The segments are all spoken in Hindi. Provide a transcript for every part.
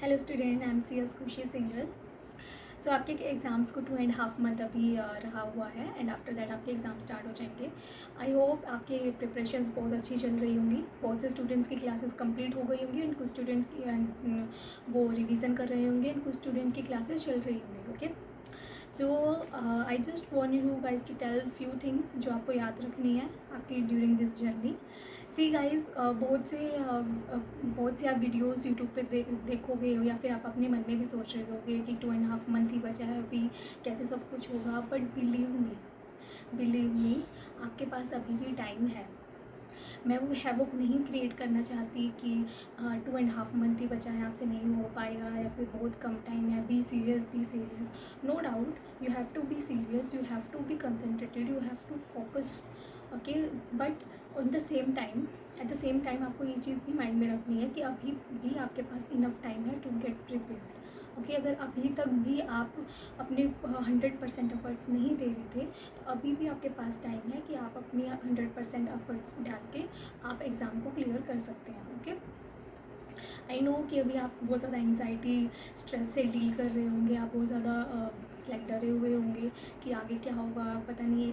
Hello student, I am C S Khushi Singhal. So आपके एग्ज़ाम्स को 2.5 मंथ अभी रहा हुआ है एंड आफ्टर दैट आपके एग्ज़ाम स्टार्ट हो जाएंगे। आई होप आपकी प्रिपरेशंस बहुत अच्छी चल रही होंगी। बहुत से स्टूडेंट्स की क्लासेस कंप्लीट हो गई होंगी एंड कुछ स्टूडेंट्स की वो रिवीजन कर रहे होंगे एंड कुछ स्टूडेंट की क्लासेस चल रही होंगी। Okay, so I just want you guys to tell few things जो आपको याद रखनी है आपकी during this journey. See guys, बहुत से आप वीडियोस यूट्यूब पे देखोगे या फिर आप अपने मन में भी सोच रहे होगे कि 2.5 मंथ ही बचा है अभी, कैसे सब कुछ होगा। बट बिलीव मी, आपके पास अभी भी टाइम है। मैं वो हैवॉक नहीं क्रिएट करना चाहती कि 2.5 मंथ ही बचा है, आपसे नहीं हो पाएगा या फिर बहुत कम टाइम है। Be serious, no doubt you have to be serious, you have to be concentrated, you have to focus. Okay, but at the same time आपको ये चीज़ भी माइंड में रखनी है कि अभी भी आपके पास इनफ टाइम है टू गेट प्रिपेयर्ड। ओके, अगर अभी तक भी आप अपने 100% एफर्ट्स नहीं दे रहे थे तो अभी भी आपके पास टाइम है कि आप अपने 100% एफर्ट्स डाल के आप एग्ज़ाम को क्लियर कर सकते हैं। ओके, आई नो कि अभी आप बहुत ज़्यादा एंग्जाइटी स्ट्रेस से डील कर रहे होंगे, आप बहुत ज़्यादा डरे हुए होंगे कि आगे क्या होगा, पता नहीं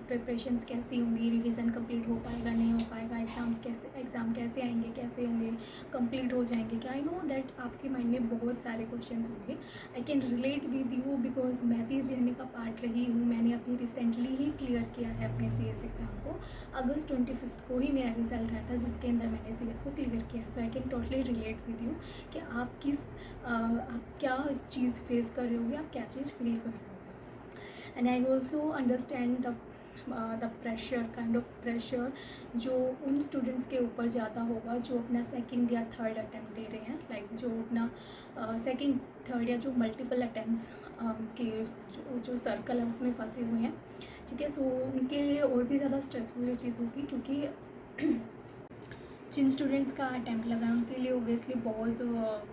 प्रिपरेशंस कैसी होंगी, रिवीजन कंप्लीट हो पाएगा नहीं हो पाएगा, एग्ज़ाम कैसे आएंगे, कैसे होंगे, कंप्लीट हो जाएंगे क्या। आई नो दैट आपके माइंड में बहुत सारे क्वेश्चंस होंगे। I can relate with you because मैं भी इस जर्नी का पार्ट रही हूँ। मैंने अभी रिसेंटली ही क्लियर किया है अपने CS एग्ज़ाम को। अगस्त 25 को ही मेरा रिजल्ट आया था जिसके अंदर मैंने CS को क्लियर किया। So I can totally relate with you कि आप क्या इस चीज़ फेस कर रहे होगे, आप क्या चीज़ फील कर रहे होगे। And I also understand the kind of pressure जो उन स्टूडेंट्स के ऊपर ज़्यादा होगा जो अपना सेकंड या थर्ड अटैम्प्ट दे रहे हैं, जो अपना सेकंड थर्ड या जो मल्टीपल अटैम्प्ट्स के जो सर्कल है उसमें फंसे हुए हैं। ठीक है, सो उनके लिए और भी ज़्यादा स्ट्रेसफुल ये चीज़ होगी क्योंकि जिन स्टूडेंट्स का अटैम्प्ट लगा है उनके लिए ओबियसली बहुत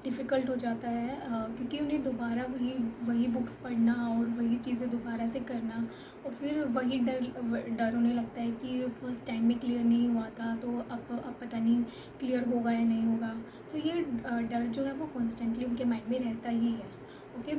डिफ़िकल्ट हो जाता है क्योंकि उन्हें दोबारा वही बुक्स पढ़ना और वही चीज़ें दोबारा से करना और फिर वही डर होने लगता है कि फर्स्ट टाइम में क्लियर नहीं हुआ था तो अब पता नहीं क्लियर होगा या नहीं होगा। सो ये डर जो है वो कॉन्स्टेंटली उनके माइंड में रहता ही है। ओके,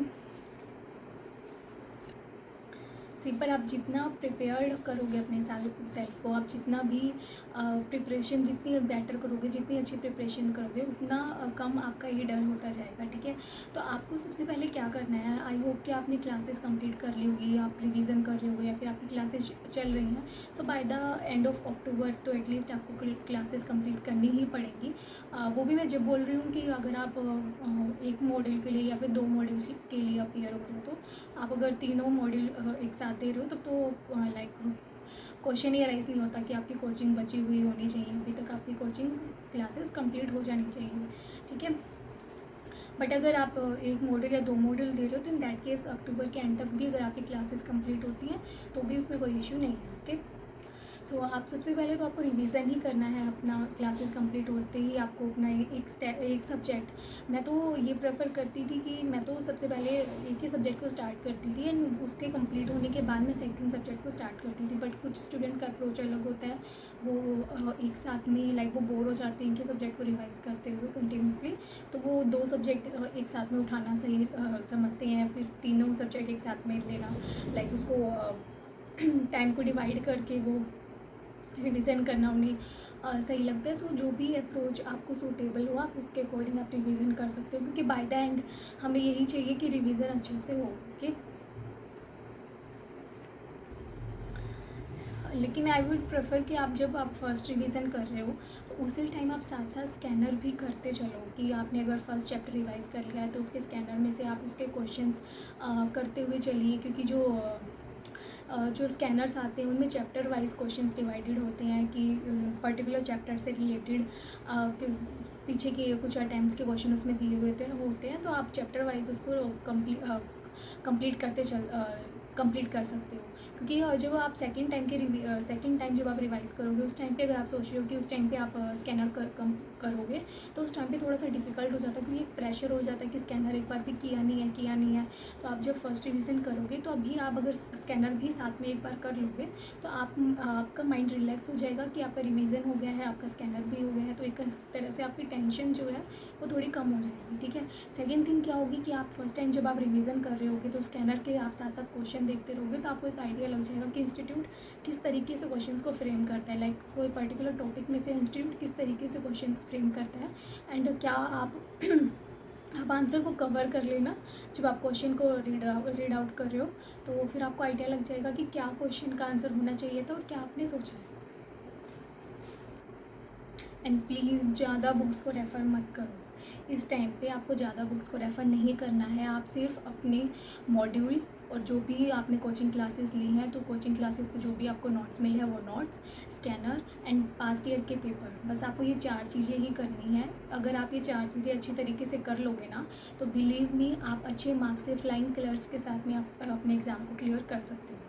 पर आप जितना प्रिपेयर्ड करोगे अपने सेल्फ को, आप जितना भी प्रिपरेशन जितनी बेटर करोगे, जितनी अच्छी प्रिपरेशन करोगे उतना कम आपका ये डर होता जाएगा। ठीक है, तो आपको सबसे पहले क्या करना है, आई होप कि आपने क्लासेस कंप्लीट कर ली होगी, आप रिवीजन कर रहे होगे या फिर आपकी क्लासेस चल रही हैं। So by the end of October तो एटलीस्ट आपको क्लासेस कंप्लीट करनी ही पड़ेगी। वो भी मैं जब बोल रही हूँ कि अगर आप एक मॉड्यूल के लिए या फिर 2 मॉड्यूल के लिए अपीयर हो रहे हो तो आप अगर तीनों मॉड्यूल एक साथ दे रहे हो तो लाइक क्वेश्चन ही राइज नहीं होता कि आपकी कोचिंग बची हुई होनी चाहिए, अभी तक आपकी कोचिंग क्लासेस कंप्लीट हो जानी चाहिए। ठीक है, बट अगर आप एक मॉड्यूल या 2 मॉड्यूल दे रहे हो तो इन दैट केस अक्टूबर के एंड तक भी अगर आपकी क्लासेस कंप्लीट होती हैं तो भी उसमें कोई इशू नहीं है। ओके, सो आप सबसे पहले तो आपको रिवीजन ही करना है अपना। क्लासेस कंप्लीट होते ही आपको अपना एक सब्जेक्ट, मैं तो ये प्रेफर करती थी कि मैं तो सबसे पहले एक ही सब्जेक्ट को स्टार्ट करती थी एंड उसके कंप्लीट होने के बाद मैं सेकंड सब्जेक्ट को स्टार्ट करती थी। बट कुछ स्टूडेंट का अप्रोच अलग होता है, वो एक साथ में वो बोर हो जाते हैं कि सब्जेक्ट को रिवाइज़ करते हुए कंटिन्यूसली, तो वो 2 सब्जेक्ट एक साथ में उठाना सही समझते हैं, फिर तीनों सब्जेक्ट एक साथ में लेना, उसको टाइम को डिवाइड करके वो रिवीजन करना उन्हें सही लगता है। सो जो भी अप्रोच आपको सूटेबल हो आप उसके अकॉर्डिंग आप रिवीजन कर सकते हो क्योंकि बाय द एंड हमें यही चाहिए कि रिवीजन अच्छे से हो। ओके, लेकिन आई वुड प्रेफर कि जब आप फर्स्ट रिवीजन कर रहे हो तो उसी टाइम आप साथ साथ स्कैनर भी करते चलो कि आपने अगर फर्स्ट चैप्टर रिवाइज कर लिया है तो उसके स्कैनर में से आप उसके क्वेश्चंस करते हुए चलिए क्योंकि जो स्कैनर्स आते हैं उनमें चैप्टर वाइज क्वेश्चंस डिवाइडेड होते हैं कि पर्टिकुलर चैप्टर से रिलेटेड पीछे के कुछ अटैम्प्ट्स के क्वेश्चन उसमें दिए हुए होते हैं, तो आप चैप्टर वाइज उसको कंप्लीट कंप्लीट कर सकते हो। क्योंकि जब आप सेकंड टाइम जब आप रिवाइज़ करोगे उस टाइम पे अगर आप सोच रहे हो कि उस टाइम पे आप स्कैनर करोगे तो उस टाइम पे थोड़ा सा डिफ़िकल्ट हो जाता है, क्योंकि एक प्रेशर हो जाता है कि स्कैनर एक बार भी किया नहीं है। तो आप जब फर्स्ट रिवीजन करोगे तो अभी आप अगर स्कैनर भी साथ में एक बार कर लोगे तो आपका माइंड रिलैक्स हो जाएगा कि आपका रिवीजन हो गया है, आपका स्कैनर भी हो गया है, तो एक तरह से आपकी टेंशन जो है वो थोड़ी कम हो जाएगी, ठीक है। सेकेंड थिंग क्या होगी कि आप फर्स्ट टाइम जब आप रिवीजन कर रहे होगे तो स्कैनर के आप साथ साथ क्वेश्चन देखते रहोगे तो आपको एक आइडिया लग जाएगा कि इंस्टीट्यूट किस तरीके से क्वेश्चंस को फ्रेम करता है, लाइक कोई पर्टिकुलर टॉपिक में से इंस्टीट्यूट किस तरीके से क्वेश्चंस फ्रेम करता है। एंड क्या आप आंसर को कवर कर लेना जब आप क्वेश्चन को रीड आउट कर रहे हो, तो फिर आपको आइडिया लग जाएगा कि क्या क्वेश्चन का आंसर होना चाहिए था और क्या आपने सोचा है। एंड प्लीज़ ज़्यादा बुक्स को रेफ़र मत करो। इस टाइम पे आपको ज़्यादा बुक्स को रेफ़र नहीं करना है। आप सिर्फ अपने मॉड्यूल और जो भी आपने कोचिंग क्लासेस ली हैं तो कोचिंग क्लासेस से जो भी आपको नोट्स मिले हैं वो notes, scanner and past year के पेपर, बस आपको ये 4 चीज़ें ही करनी है। अगर आप ये 4 चीज़ें अच्छी तरीके से कर लोगे ना तो बिलीव मी आप अच्छे मार्क्स से फ्लाइंग कलर्स के साथ में आप अपने एग्ज़ाम को क्लियर कर सकते हो।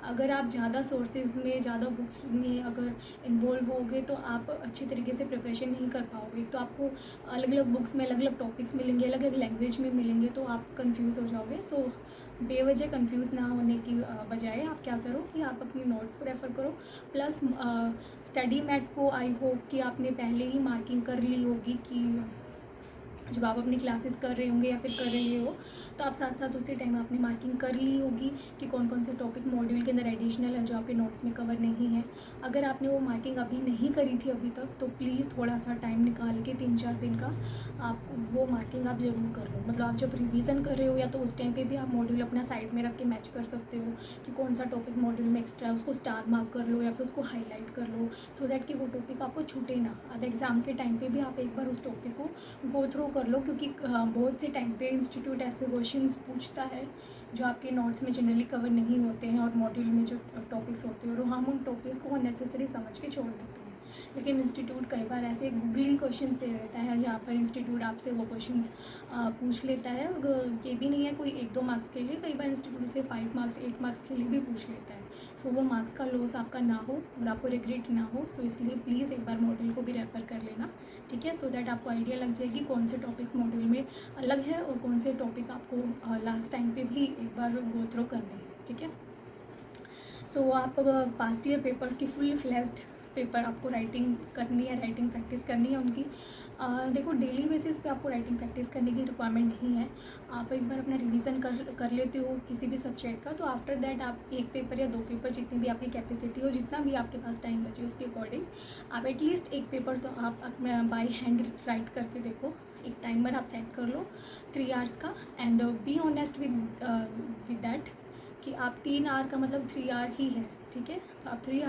अगर आप ज़्यादा सोर्सेज में, ज़्यादा बुक्स में अगर इन्वॉल्व होगे तो आप अच्छे तरीके से प्रिपरेशन नहीं कर पाओगे। तो आपको अलग अलग बुक्स में अलग अलग टॉपिक्स मिलेंगे, अलग अलग लैंग्वेज में मिलेंगे, तो आप कंफ्यूज हो जाओगे। सो बेवजह कंफ्यूज ना होने की बजाय आप क्या करो कि आप अपनी नोट्स को रेफ़र करो, प्लस स्टडी मैट को आई होप कि आपने पहले ही मार्किंग कर ली होगी कि जब आप अपनी क्लासेस कर रहे होंगे या फिर कर रहे हो तो आप साथ साथ उसी टाइम आपने मार्किंग कर ली होगी कि कौन कौन से टॉपिक मॉड्यूल के अंदर एडिशनल है जो आपके नोट्स में कवर नहीं है। अगर आपने वो मार्किंग अभी नहीं करी थी अभी तक तो प्लीज़ थोड़ा सा टाइम निकाल के 3-4 दिन का आप वो मार्किंग आप ज़रूर कर लो। मतलब आप जब रिवीजन कर रहे हो या तो उस टाइम पे भी आप मॉड्यूल अपना साइड में रख के मैच कर सकते हो कि कौन सा टॉपिक मॉड्यूल में एक्स्ट्रा है, उसको स्टार मार्क कर लो या फिर उसको हाईलाइट कर लो, सो दैट कि वो टॉपिक आपको छूटे ना। अब एग्ज़ाम के टाइम पे भी आप एक बार उस टॉपिक को गो थ्रू कर लो, क्योंकि बहुत से टाइम पे इंस्टीट्यूट ऐसे क्वेश्चंस पूछता है जो आपके नोट्स में जनरली कवर नहीं होते हैं और मॉड्यूल में जो टॉपिक्स होते हैं और हम उन टॉपिक्स को अननेसेसरी समझ के छोड़ देते हैं। लेकिन इंस्टीट्यूट कई बार ऐसे गूगली क्वेश्चंस दे देता है जहाँ पर इंस्टीट्यूट आपसे वो क्वेश्चंस पूछ लेता है। ये भी नहीं है कोई 1-2 मार्क्स के लिए, कई बार इंस्टीट्यूट से 5 मार्क्स 8 मार्क्स के लिए भी पूछ लेता है। सो वो मार्क्स का लॉस आपका ना हो और आपको रिग्रेट ना हो। सो इसलिए प्लीज़ एक बार मॉड्यूल को भी रेफ़र कर लेना, ठीक है, सो दैट आपको आइडिया लग जाएगी कौन से टॉपिक्स मॉड्यूल में अलग है और कौन से टॉपिक आपको लास्ट टाइम पे भी एक बार गो थ्रू करने हैं, ठीक है। सो आप पास्ट ईयर पेपर्स की फुल फ्लेज्ड पेपर आपको राइटिंग करनी है, राइटिंग प्रैक्टिस करनी है उनकी। देखो डेली बेसिस पे आपको राइटिंग प्रैक्टिस करने की रिक्वायरमेंट नहीं है। आप एक बार अपना रिवीजन कर लेते हो किसी भी सब्जेक्ट का तो आफ्टर दैट आप 1 पेपर या 2 पेपर जितनी भी आपकी कैपेसिटी हो, जितना भी आपके पास टाइम बचे उसके अकॉर्डिंग आप एटलीस्ट 1 पेपर तो आप अपने बाय हैंड राइट करके देखो। एक टाइमर आप सेट कर लो 3 आवर्स का and be honest with that कि आप 3 आवर का मतलब 3 आवर ही है, ठीक है। तो आप 3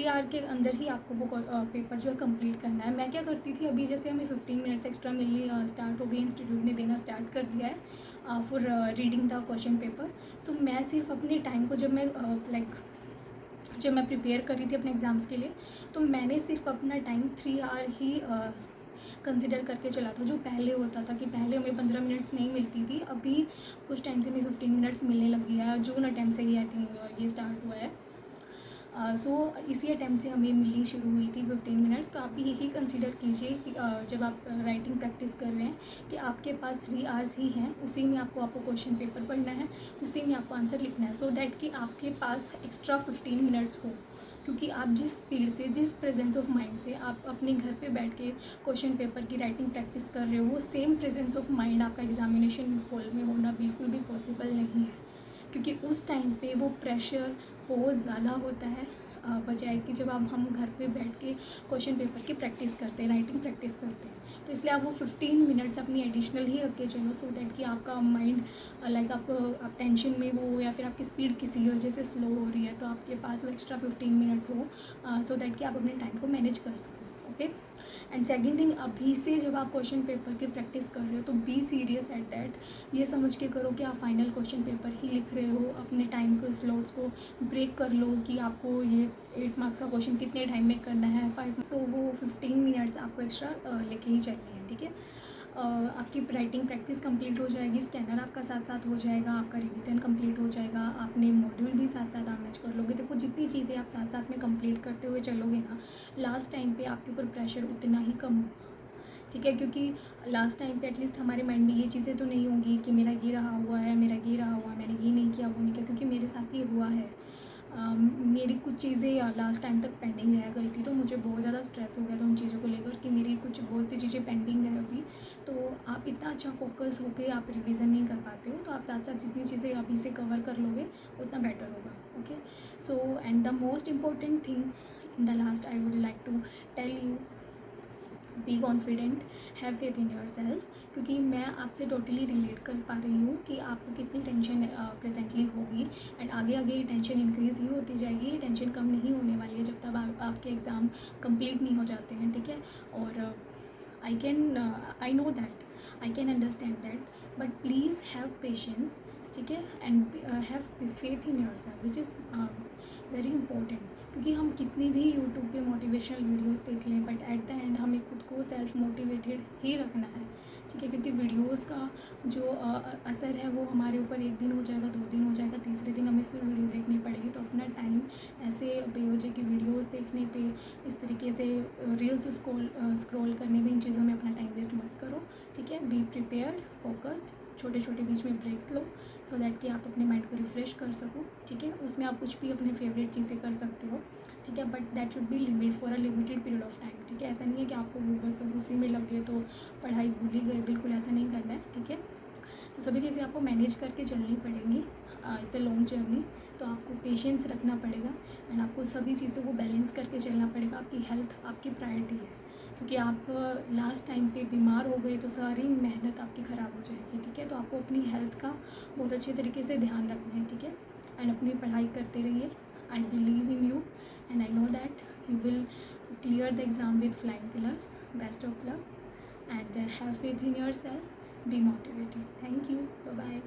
आवर के अंदर ही आपको वो पेपर जो है कंप्लीट करना है। मैं क्या करती थी, अभी जैसे हमें 15 मिनट्स एक्स्ट्रा मिलनी स्टार्ट हो गई, इंस्टीट्यूट ने देना स्टार्ट कर दिया है for reading the question paper. So मैं सिर्फ अपने टाइम को जब मैं प्रिपेयर कर रही थी अपने एग्ज़ाम्स के लिए तो मैंने सिर्फ अपना टाइम 3 आवर ही कंसिडर करके चला था। जो पहले होता था कि पहले हमें 15 मिनट्स नहीं मिलती थी, अभी कुछ टाइम से हमें 15 मिनट्स मिलने लग गया है। जून अटैम्प्ट से ही आई थिंक ये स्टार्ट हुआ है। सो इसी अटैम्प्ट से हमें मिलनी शुरू हुई थी 15 मिनट्स। तो आप भी यही कंसिडर कीजिए कि जब आप राइटिंग प्रैक्टिस कर रहे हैं कि आपके पास 3 आवर्स ही हैं, उसी में आपको क्वेश्चन पेपर पढ़ना है, उसी में आपको आंसर लिखना है, सो दैट कि आपके पास एक्स्ट्रा 15 मिनट्स हो। क्योंकि आप जिस स्पीड से, जिस प्रेजेंस ऑफ माइंड से आप अपने घर पे बैठ के क्वेश्चन पेपर की राइटिंग प्रैक्टिस कर रहे हो, वो सेम प्रेजेंस ऑफ माइंड आपका एग्जामिनेशन हॉल में होना बिल्कुल भी पॉसिबल नहीं है। क्योंकि उस टाइम पे वो प्रेशर बहुत ज़्यादा होता है बजाय कि जब हम घर पे बैठ के क्वेश्चन पेपर की प्रैक्टिस करते हैं, राइटिंग प्रैक्टिस करते हैं। तो इसलिए आप वो 15 मिनट्स अपनी एडिशनल ही रख के चलो, सो दैट कि आपका माइंड आप टेंशन में हो या फिर आपकी स्पीड किसी वजह से स्लो हो रही है तो आपके पास वो एक्स्ट्रा 15 मिनट्स हो, सो दैट कि आप अपने टाइम को मैनेज कर सको। ओके। एंड सेकेंड थिंग, अभी से जब आप क्वेश्चन पेपर की प्रैक्टिस कर रहे हो तो बी सीरियस एट दैट। ये समझ के करो कि आप फाइनल क्वेश्चन पेपर ही लिख रहे हो। अपने टाइम को, स्लॉट्स को ब्रेक कर लो कि आपको ये 8 मार्क्स का क्वेश्चन कितने टाइम में करना है, 5। सो वो 15 मिनट्स आपको एक्स्ट्रा लेके ही चलनी है, ठीक है। आपकी राइटिंग प्रैक्टिस कंप्लीट हो जाएगी, स्कैनर आपका साथ साथ हो जाएगा, आपका रिवीजन कंप्लीट हो जाएगा, आपने मॉड्यूल भी साथ साथ आप मैच कर लोगे। देखो जितनी चीज़ें आप साथ साथ में कंप्लीट करते हुए चलोगे ना, लास्ट टाइम पे आपके ऊपर प्रेशर उतना ही कम होगा, ठीक है। क्योंकि लास्ट टाइम पे एटलीस्ट हमारे माइंड में ये चीज़ें तो नहीं होंगी कि मेरा ये रहा हुआ है, मेरा ये रहा हुआ है, मैंने ये नहीं किया, वो नहीं किया, क्योंकि मेरे साथ ये हुआ है। मेरी कुछ चीज़ें लास्ट टाइम तक पेंडिंग रह गई थी, तो मुझे बहुत ज़्यादा स्ट्रेस हो गया था उन चीज़ों को लेकर कि मेरी कुछ बहुत सी चीज़ें पेंडिंग है अभी। तो आप इतना अच्छा फोकस होकर आप रिवीजन नहीं कर पाते हो, तो आप साथ साथ जितनी चीज़ें अभी से कवर कर लोगे उतना बेटर होगा। Okay, so and the most important thing in the last I would like to tell you, be confident, have faith in yourself. क्योंकि मैं आपसे टोटली रिलेट कर पा रही हूँ कि आपको कितनी टेंशन प्रेजेंटली होगी, एंड आगे आगे ये टेंशन इंक्रीज़ ही होती जाएगी, ये टेंशन कम नहीं होने वाली है जब तक आपके एग्ज़ाम कंप्लीट नहीं हो जाते हैं, ठीक है। और आई know that, I can understand that, but please have patience, ठीक है, and have faith in your self which is very important. क्योंकि हम कितनी भी यूट्यूब पे मोटिवेशनल वीडियोस देख लें, बट एट द एंड हमें खुद को सेल्फ मोटिवेटेड ही रखना है, ठीक है। क्योंकि वीडियोस का जो असर है वो हमारे ऊपर एक दिन हो जाएगा, 2 दिन हो जाएगा, तीसरे दिन हमें फिर वीडियो देखनी पड़ेगी। तो अपना टाइम ऐसे बेवजह की वीडियोस देखने पे, इस तरीके से रील्स स्क्रॉल करने में, इन चीज़ों में अपना टाइम वेस्ट मत करो, ठीक है। बी प्रिपेयर्ड, फोकस्ड, छोटे छोटे बीच में ब्रेक्स लो, सो दैट कि आप अपने माइंड को रिफ़्रेश कर सको, ठीक है। उसमें आप कुछ भी अपने फेवरेट चीज़ें कर सकते हो, ठीक है, but that should be limit for a limited period of time, ठीक है। ऐसा नहीं है कि आपको वो बस उसी में लग गए तो पढ़ाई भूल ही गए, बिल्कुल ऐसा नहीं करना है, ठीक है। तो सभी चीज़ें आपको मैनेज करके चलनी पड़ेंगी, इट्स अ लॉन्ग जर्नी, तो आपको पेशेंस रखना पड़ेगा, एंड आपको सभी चीज़ों को बैलेंस करके चलना पड़ेगा। आपकी हेल्थ आपकी प्रायोरिटी है, क्योंकि आप लास्ट टाइम पे बीमार हो गए तो सारी मेहनत आपकी ख़राब हो जाएगी, ठीक है। तो आपको अपनी हेल्थ का बहुत अच्छे तरीके से ध्यान रखना है, ठीक है, एंड अपनी पढ़ाई करते रहिए। I believe in you and I know that you will clear the exam with flying colours. Best of luck and have faith in yourself, be motivated. Thank you, bye bye.